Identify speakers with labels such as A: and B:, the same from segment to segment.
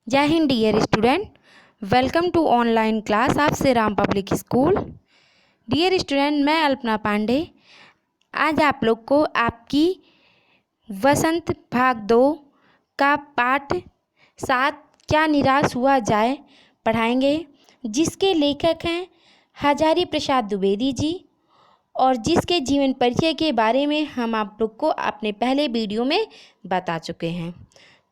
A: जय हिंद dear student, welcome to online class of Shri Ram public school. Dear student, मैं अल्पना पांडे आज आप लोग को आपकी वसंत भाग 2 का पाठ 7 क्या निराश हुआ जाए पढ़ाएंगे, जिसके लेखक हैं हजारी प्रसाद द्विवेदी जी और जिसके जीवन परिचय के बारे में हम आप लोग को अपने पहले वीडियो में बता चुके हैं।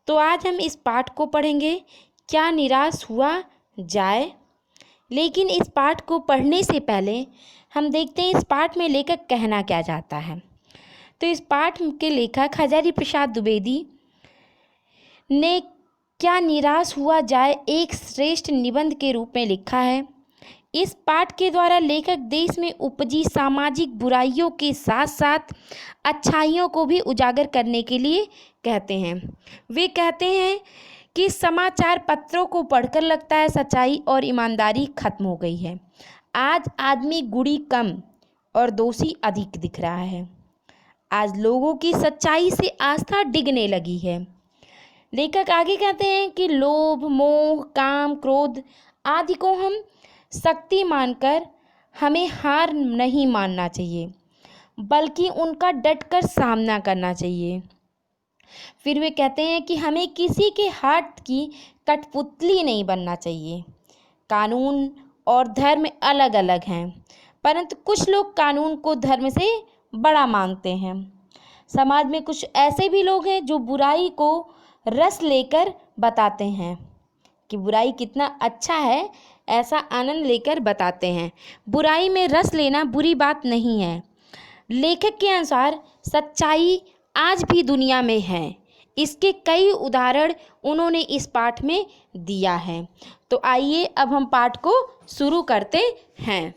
A: तो आज हम इस पाठ को पढ़ेंगे, क्या निराश हुआ जाए। लेकिन इस पाठ को पढ़ने से पहले हम देखते हैं इस पाठ में लेखक कहना क्या चाहता है। तो इस पाठ के लेखक हजारी प्रसाद द्विवेदी ने क्या निराश हुआ जाए एक श्रेष्ठ निबंध के रूप में लिखा है। इस पाठ के द्वारा लेखक देश में उपजी सामाजिक बुराइयों के साथ साथ अच्छाइयों को भी उजागर करने के लिए कहते हैं। वे कहते हैं कि समाचार पत्रों को पढ़कर लगता है सच्चाई और ईमानदारी खत्म हो गई है। आज आदमी गुड़ी कम और दोषी अधिक दिख रहा है। आज लोगों की सच्चाई से आस्था डिगने लगी है। लेखक आगे कहते हैं कि लोभ, मोह, काम, क्रोध आदि को हम शक्ति मानकर हमें हार नहीं मानना चाहिए, बल्कि उनका डटकर सामना करना चाहिए। फिर वे कहते हैं कि हमें किसी के हाथ की कठपुतली नहीं बनना चाहिए। कानून और धर्म अलग अलग हैं, परंतु कुछ लोग कानून को धर्म से बड़ा मानते हैं। समाज में कुछ ऐसे भी लोग हैं जो बुराई को रस लेकर बताते हैं कि बुराई कितना अच्छा है, ऐसा आनंद लेकर बताते हैं। बुराई में रस लेना बुरी बात नहीं है। लेखक के अनुसार सच्चाई आज भी दुनिया में है। इसके कई उदाहरण उन्होंने इस पाठ में दिया है। तो आइए अब हम पाठ को शुरू करते हैं।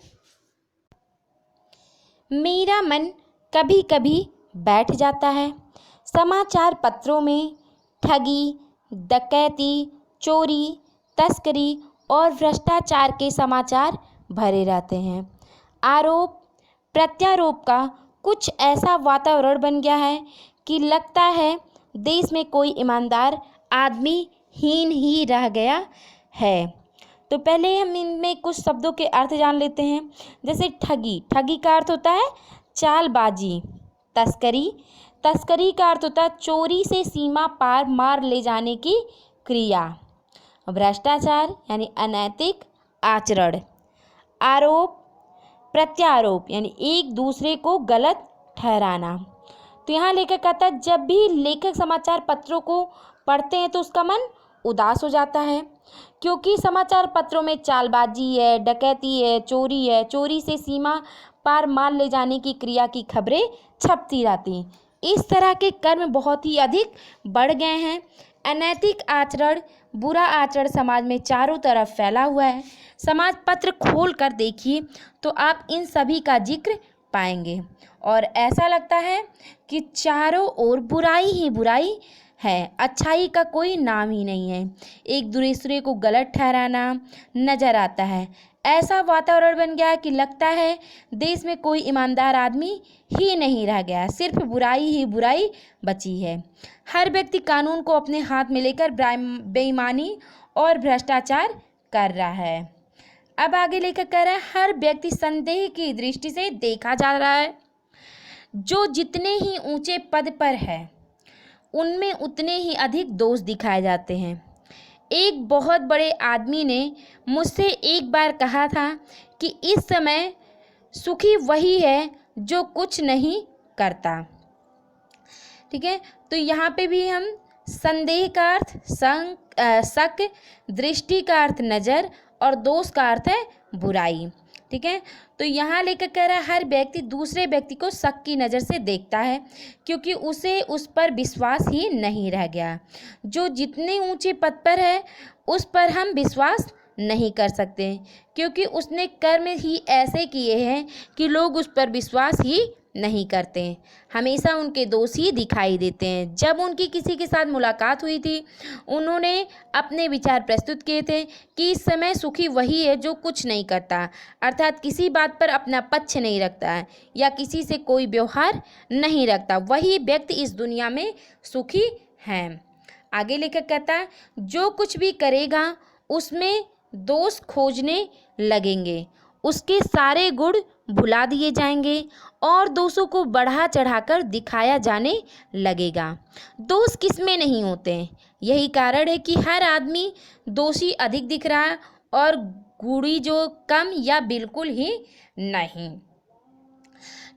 A: मेरा मन कभी कभी बैठ जाता है। समाचार पत्रों में ठगी, डकैती, चोरी, तस्करी और भ्रष्टाचार के समाचार भरे रहते हैं। आरोप प्रत्यारोप का कुछ ऐसा वातावरण बन गया है कि लगता है देश में कोई ईमानदार आदमी हीन ही रह गया है। तो पहले हम इनमें कुछ शब्दों के अर्थ जान लेते हैं। जैसे ठगी, ठगी का अर्थ होता है चालबाजी। तस्करी, तस्करी का अर्थ होता है चोरी से सीमा पार मार ले जाने की क्रिया। भ्रष्टाचार यानी अनैतिक आचरण। आरोप प्रत्यारोप यानी एक दूसरे को गलत ठहराना। तो यहाँ लेखक कहता है जब भी लेखक समाचार पत्रों को पढ़ते हैं तो उसका मन उदास हो जाता है, क्योंकि समाचार पत्रों में चालबाजी है, डकैती है, चोरी है, चोरी से सीमा पार मार ले जाने की क्रिया की खबरें छपती रहती। इस तरह के कर्म बहुत ही अधिक बढ़ गए हैं। अनैतिक आचरण, बुरा आचरण समाज में चारों तरफ फैला हुआ है। समाज पत्र खोल कर देखिए तो आप इन सभी का जिक्र पाएंगे और ऐसा लगता है कि चारों ओर बुराई ही बुराई है, अच्छाई का कोई नाम ही नहीं है। एक दूसरे को गलत ठहराना नजर आता है। ऐसा वातावरण बन गया कि लगता है देश में कोई ईमानदार आदमी ही नहीं रह गया, सिर्फ बुराई ही बुराई बची है। हर व्यक्ति कानून को अपने हाथ में लेकर बेईमानी और भ्रष्टाचार कर रहा है। अब आगे लेकर कह रहा है हर व्यक्ति संदेह की दृष्टि से देखा जा रहा है। जो जितने ही ऊंचे पद पर है उनमें उतने ही अधिक दोष दिखाए जाते हैं। एक बहुत बड़े आदमी ने मुझसे एक बार कहा था कि इस समय सुखी वही है जो कुछ नहीं करता। ठीक है, तो यहाँ पे भी हम संदेह का अर्थ शक, दृष्टि का अर्थ नज़र और दोष का अर्थ है बुराई। ठीक है, तो यहाँ लेकर कह रहा है हर व्यक्ति दूसरे व्यक्ति को शक की नज़र से देखता है, क्योंकि उसे उस पर विश्वास ही नहीं रह गया। जो जितने ऊंचे पद पर है उस पर हम विश्वास नहीं कर सकते, क्योंकि उसने कर्म ही ऐसे किए हैं कि लोग उस पर विश्वास ही नहीं करते, हमेशा उनके दोष ही दिखाई देते हैं। जब उनकी किसी के साथ मुलाकात हुई थी, उन्होंने अपने विचार प्रस्तुत किए थे कि इस समय सुखी वही है जो कुछ नहीं करता, अर्थात किसी बात पर अपना पक्ष नहीं रखता है या किसी से कोई व्यवहार नहीं रखता, वही व्यक्ति इस दुनिया में सुखी है। आगे लेखक कहता है जो कुछ भी करेगा उसमें दोष खोजने लगेंगे, उसके सारे गुण भुला दिए जाएंगे और दोषों को बढ़ा चढ़ाकर दिखाया जाने लगेगा। दोष किसमें नहीं होते हैं, यही कारण है कि हर आदमी दोषी अधिक दिख रहा है और गुणी जो कम या बिल्कुल ही नहीं।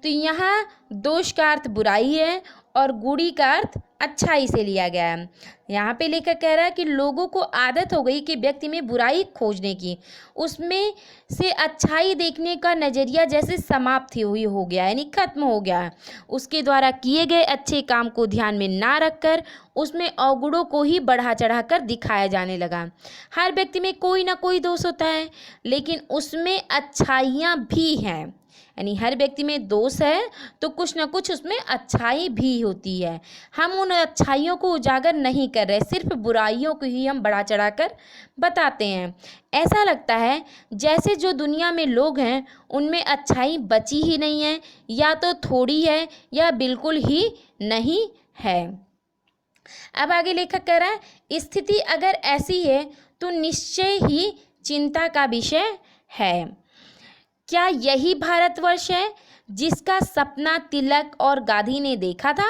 A: तो यहाँ दोष का अर्थ बुराई है और गुणी का अर्थ अच्छाई से लिया गया है। यहाँ पे लेखक कह रहा है कि लोगों को आदत हो गई कि व्यक्ति में बुराई खोजने की, उसमें से अच्छाई देखने का नज़रिया जैसे समाप्त हुई हो गया, यानी खत्म हो गया है। उसके द्वारा किए गए अच्छे काम को ध्यान में ना रखकर उसमें अवगुणों को ही बढ़ा चढ़ा कर दिखाया जाने लगा। हर व्यक्ति में कोई ना कोई दोष होता है, लेकिन उसमें अच्छाइयाँ भी हैं, यानी हर व्यक्ति में दोष है तो कुछ ना कुछ उसमें अच्छाई भी होती है। हम उन अच्छाइयों को उजागर नहीं कर रहे, सिर्फ बुराइयों को ही हम बढ़ा चढ़ाकर बताते हैं। ऐसा लगता है जैसे जो दुनिया में लोग हैं उनमें अच्छाई बची ही नहीं है, या तो थोड़ी है या बिल्कुल ही नहीं है। अब आगे लेखक कह रहा है स्थिति अगर ऐसी है तो निश्चय ही चिंता का विषय है। क्या यही भारतवर्ष है जिसका सपना तिलक और गांधी ने देखा था?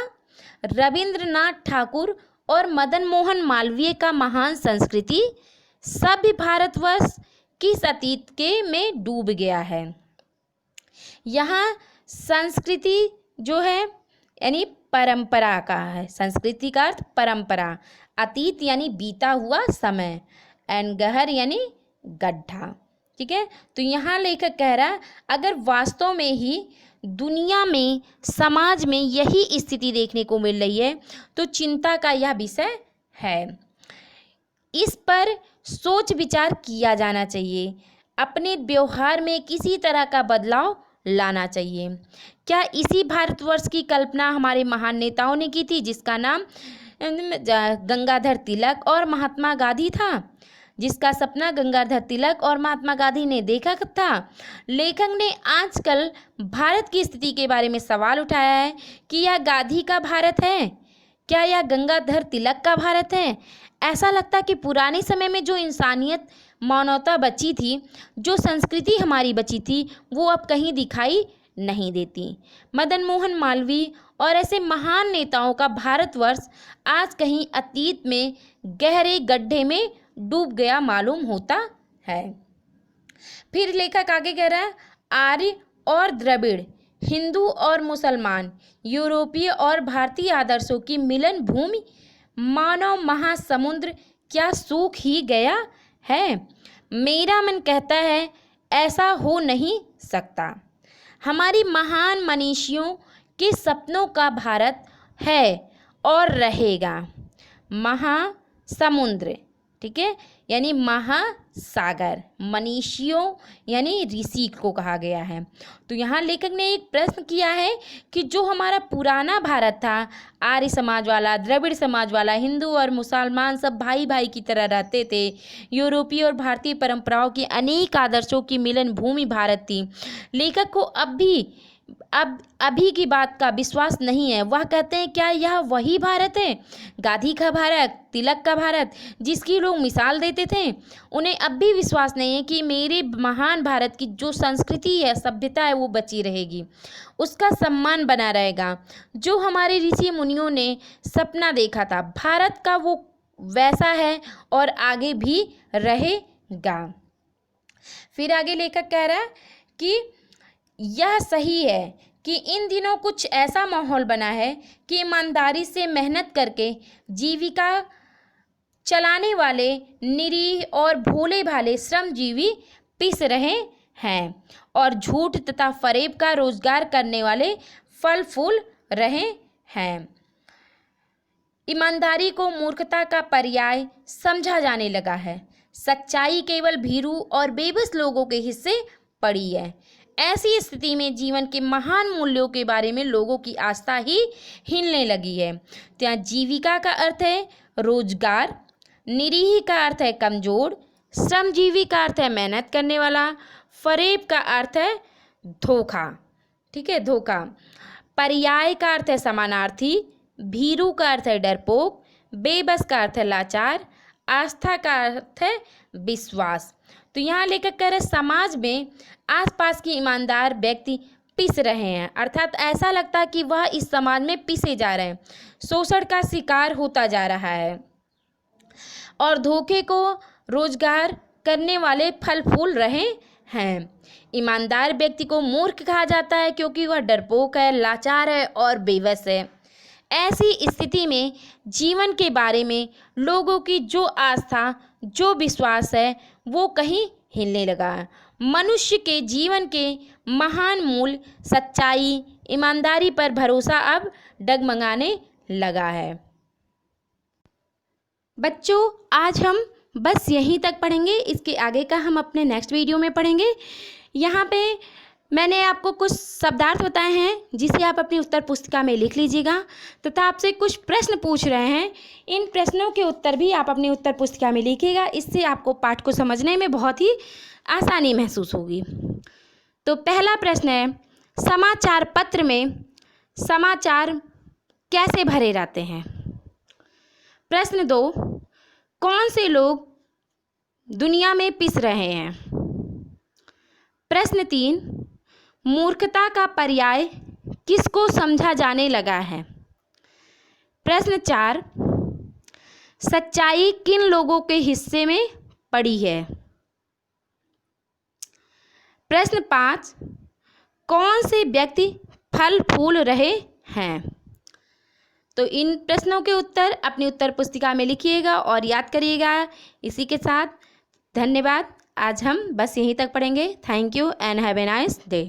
A: रविंद्रनाथ ठाकुर और मदन मोहन मालवीय का महान संस्कृति सभ्य भारतवर्ष किस अतीत के में डूब गया है। यहाँ संस्कृति जो है यानी परंपरा का है, संस्कृति का अर्थ परंपरा, अतीत यानी बीता हुआ समय, एंड गहर यानी गड्ढा। ठीक है, तो यहाँ लेखक कह रहा है अगर वास्तव में ही दुनिया में समाज में यही स्थिति देखने को मिल रही है तो चिंता का यह विषय है। इस पर सोच विचार किया जाना चाहिए, अपने व्यवहार में किसी तरह का बदलाव लाना चाहिए। क्या इसी भारतवर्ष की कल्पना हमारे महान नेताओं ने की थी जिसका नाम गंगाधर तिलक और महात्मा गांधी था, जिसका सपना गंगाधर तिलक और महात्मा गांधी ने देखा था। लेखक ने आजकल भारत की स्थिति के बारे में सवाल उठाया है कि यह गांधी का भारत है, क्या यह गंगाधर तिलक का भारत है। ऐसा लगता है कि पुराने समय में जो इंसानियत मानवता बची थी, जो संस्कृति हमारी बची थी, वो अब कहीं दिखाई नहीं देती। मदन मोहन मालवीय और ऐसे महान नेताओं का भारतवर्ष आज कहीं अतीत में गहरे गड्ढे में डूब गया मालूम होता है। फिर लेखक आगे कह रहा है आर्य और द्रविड़, हिंदू और मुसलमान, यूरोपीय और भारतीय आदर्शों की मिलन भूमि मानव महासमुद्र क्या सूख ही गया है। मेरा मन कहता है ऐसा हो नहीं सकता। हमारी महान मनीषियों के सपनों का भारत है और रहेगा महासमुद्र। ठीक है, यानी महासागर, मनीषियों यानी ऋषि को कहा गया है। तो यहाँ लेखक ने एक प्रश्न किया है कि जो हमारा पुराना भारत था, आर्य समाज वाला, द्रविड़ समाज वाला, हिंदू और मुसलमान सब भाई भाई की तरह रहते थे, यूरोपीय और भारतीय परंपराओं के अनेक आदर्शों की मिलन भूमि भारत थी। लेखक को अब अभी की बात का विश्वास नहीं है। वह कहते हैं क्या यह वही भारत है, गांधी का भारत, तिलक का भारत, जिसकी लोग मिसाल देते थे। उन्हें अब भी विश्वास नहीं है कि मेरे महान भारत की जो संस्कृति है, सभ्यता है, वो बची रहेगी, उसका सम्मान बना रहेगा। जो हमारे ऋषि मुनियों ने सपना देखा था भारत का, वो वैसा है और आगे भी रहेगा। फिर आगे लेखक कह रहा है कि यह सही है कि इन दिनों कुछ ऐसा माहौल बना है कि ईमानदारी से मेहनत करके जीविका चलाने वाले निरीह और भोले भाले श्रमजीवी पिस रहे हैं और झूठ तथा फरेब का रोजगार करने वाले फल फूल रहे हैं। ईमानदारी को मूर्खता का पर्याय समझा जाने लगा है। सच्चाई केवल भीरू और बेबस लोगों के हिस्से पड़ी है। ऐसी स्थिति में जीवन के महान मूल्यों के बारे में लोगों की आस्था ही हिलने लगी है। तो जीविका का अर्थ है रोजगार, निरीह का अर्थ है कमजोर, श्रमजीवी का अर्थ है मेहनत करने वाला, फरेब का अर्थ है धोखा। ठीक है, धोखा। पर्याय का अर्थ है समानार्थी, भीरू का अर्थ है डरपोक, बेबस का अर्थ है लाचार, आस्था का अर्थ है विश्वास। तो यहाँ लेखक कह रहे समाज में आसपास के ईमानदार व्यक्ति पिस रहे हैं, अर्थात ऐसा लगता है कि वह इस समाज में पिसे जा रहे हैं, शोषण का शिकार होता जा रहा है और धोखे को रोजगार करने वाले फल फूल रहे हैं। ईमानदार व्यक्ति को मूर्ख कहा जाता है क्योंकि वह डरपोक है, लाचार है और बेबस है। ऐसी स्थिति में जीवन के बारे में लोगों की जो आस्था, जो विश्वास है, वो कहीं हिलने लगा है। मनुष्य के जीवन के महान मूल सच्चाई, ईमानदारी पर भरोसा अब डगमगाने लगा है। बच्चों, आज हम बस यहीं तक पढ़ेंगे, इसके आगे का हम अपने नेक्स्ट वीडियो में पढ़ेंगे। यहाँ पे मैंने आपको कुछ शब्दार्थ बताए हैं जिसे आप अपनी उत्तर पुस्तिका में लिख लीजिएगा तथा आपसे कुछ प्रश्न पूछ रहे हैं। इन प्रश्नों के उत्तर भी आप अपनी उत्तर पुस्तिका में लिखिएगा, इससे आपको पाठ को समझने में बहुत ही आसानी महसूस होगी। तो पहला प्रश्न है, समाचार पत्र में समाचार कैसे भरे जाते हैं? प्रश्न 2, कौन से लोग दुनिया में पिस रहे हैं? प्रश्न 3, मूर्खता का पर्याय किसको समझा जाने लगा है? प्रश्न 4, सच्चाई किन लोगों के हिस्से में पड़ी है? प्रश्न 5, कौन से व्यक्ति फल फूल रहे हैं? तो इन प्रश्नों के उत्तर अपनी उत्तर पुस्तिका में लिखिएगा और याद करिएगा। इसी के साथ धन्यवाद। आज हम बस यहीं तक पढ़ेंगे। Thank you and have a nice day.